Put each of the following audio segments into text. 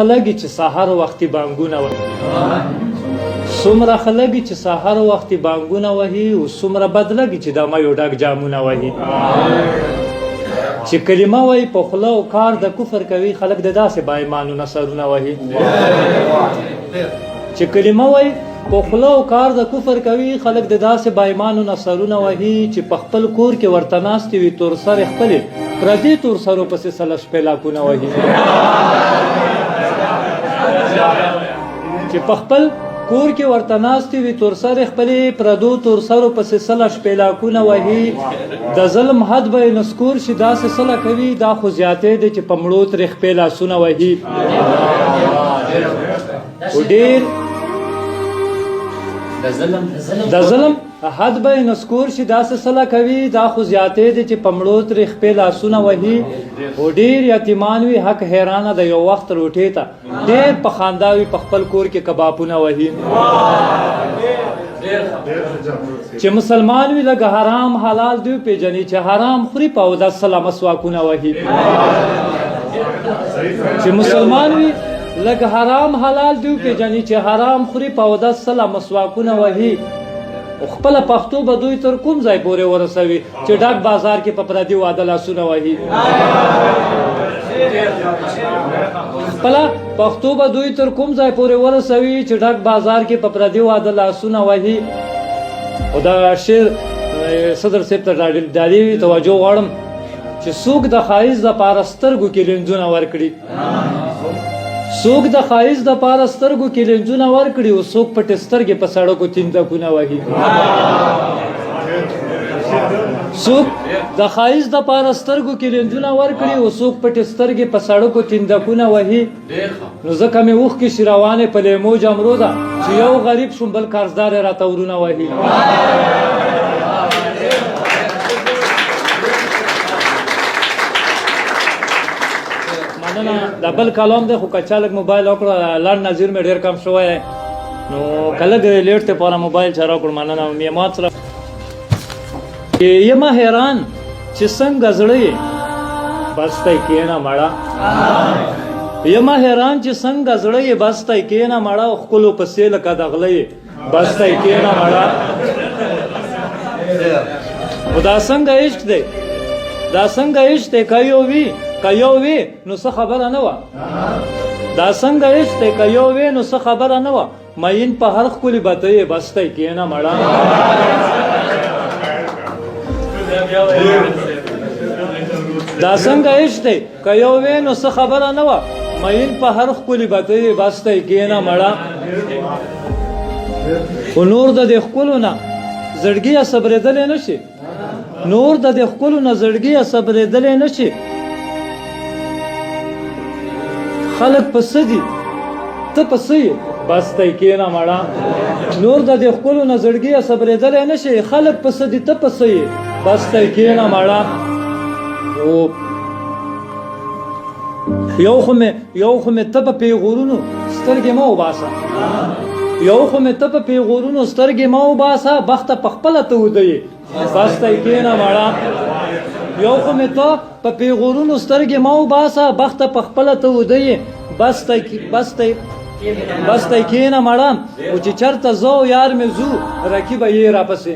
خلګي چې سحر وختي بانګونه وهي څومره خلګي چې سحر وختي بانګونه وهي او څومره بدلګي چې د مایو ډاک جامونه وهي چې کلمه وایي په خوله او کار د کفر کوي خلک د داسې با ایمانونه سرونه وهي چې کلمه وایي په خوله او کار د کفر کوي خلک د داسې با ایمانونه سرونه وهي چې په خپل کور کې ورته ناستې وي تور سر خپلې پردي تور سرو پسې سله شپې لاکونه وهي چې په خپل کور کې ورته ناستې وي تور سر خپلې پردو تور سرو پسې سله شپې لاکونه وهي د ظلم حد به یې نسکور شي داسې سله کوي دا خو زیاتې دی چې په مړو ترې خپې لاسونه وهي خو ډېر د ظلم حد به نسکور شي داسې سله کوي دا خو زیاتې دی چې په مړو ترې خپې لاسونه وهي او ډېر یتیمان وي حق حیرانه د یو وخت روټې ته ډېر په خندا وي په خپل کور کې کبابونه وهي چې مسلمان وي لږ حرام حلال دی پیژني چې حرام خوري په اودس سله مسواکونه وهي چې مسلمان وي لږ حرام حلال دی پیژني چې حرام خوري په اودس سله مسواکونه وهي خپل پښتو به دوی تر کوم ځای پورې ورسوي چې ډاک بازار کې په پردي واده لاسونه وهي خپل پښتو به دوی تر کوم ځای پورې ورسوي چې ډاک بازار کې په پردي واده لاسونه وهي او دا شعر صدر صاحب ته ډالۍ توجه غواړم چې څوک د ښایست دپاره سترګو کې لینزونه ورکړي څوک د ښایست دپاره سترګو کې لینزونه ورکړي او څوک پټې سترګې په سړکو تیندکونه وهي څوک د ښایست دپاره سترګو کې لینزونه ورکړي او څوک پټې سترګې په سړکو تیندکونه وهي نو ځکه مې اوښکې شي روانې په لیمو جمرو ده چې یو غریب شوم بل قرضدار یې راته ورونه وهي دا بل کلام دی خو که چا لږ موبایل وکړه لنډ نظیر مې ډېر کم شوی نو که لږ لیټ ته پاره موبایل چا راکړو مننه مې مات سره یمه حیران چې څنګه زړه یې بس دی کښېنه مړه یمه حیران چې څنګه زړه یې بس دی کښېنه مړه ښکلو پسې لکه د غله یې بس دی کښېنه مړه خو دا څنګه عشق دی دا څنګه عشق دی که یو وي نو څه خبره نه وه دا څنګه عشق دی که یو وي نو څه خبره نه وه مین په هر ښکلي بته یې بس دی کښېنه مړه دا څنګه عشق دی که یو وي نو څه خبره نه وه مین په هر ښکلي بته یې بس دی کښېنه مړه خو نور د دې ښکلو نه زړګي صبرېدلی نه شي نور د دې ښکلو نه زړګي صبرېدلی نه شي خلق پس دي ته پس یې بس دی کښېنه مړه نور د دې ښکلو نه زړګي صبرېدلی نه شي خلق پس دي ته پس یې بس دی کښېنه مړه یو خو مې ته په پیغورونو سترګې مه وباسه یو خو مې ته په پیغورونو سترګې مه وباسه بخته په خپله ته وده یې بس دی کښېنه مړه یو خو مې ته په پیغورونو سترګې مه وباسه بخته په خپله ته وده یې بس دی کښېنه مړه خو چې چېرته زه او یار مې ځو رقیبه یې راپسې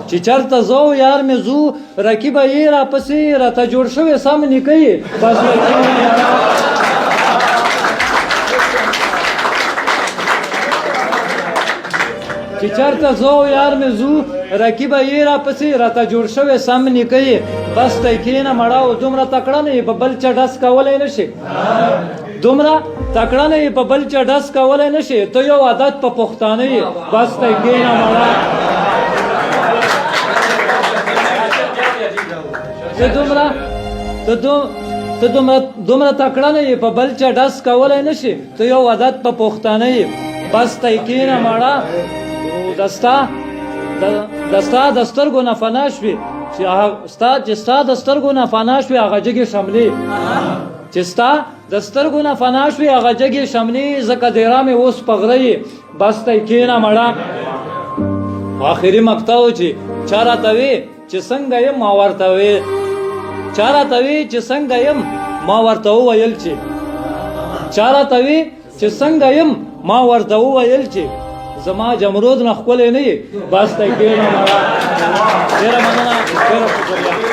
چې چېرته زه او یار مې ځو رقیبه یې راپسې راته جوړ شوی سم نیکه یې بس دی کښېنه مړه چې چېرته زه او یار مې ځو رقیبه یې راپسې راته جوړ شوی سم نیکه یې بس دی کښېنه مړه او دومره تکړه نه یې په بل چا ډس کولی نه شي دومره تکړه نه یې په بل چا ډس کولی نه شي ته یو عادت په پښتانه یې بس دی کښېنه مړه ته دومره تکړه نه یې په بل چا ډس کولی نه شي ته یو عادت په پښتانه یې بس دی کښېنه مړه د ستا د سترګو نه فنا شوې چې ستا د سترګو نه فنا شوې هغه جګې شملې چې ستا د سترګو نه فنا شوې هغه جګې شملې ځکه دیره مې اوس په غره یې بس دی کښېنه مړه آخري مقطع و چې چا راته وې چې څنګه یم ما ورته وې چا راته وې چې څنګه یم ما ورته وویل چې چاله توی چې څنګه يم ما ورته وویل چې زما جمرود نه ښکلی نه یې بس ته کېنه مړه ډېره مننه ډېره شکریه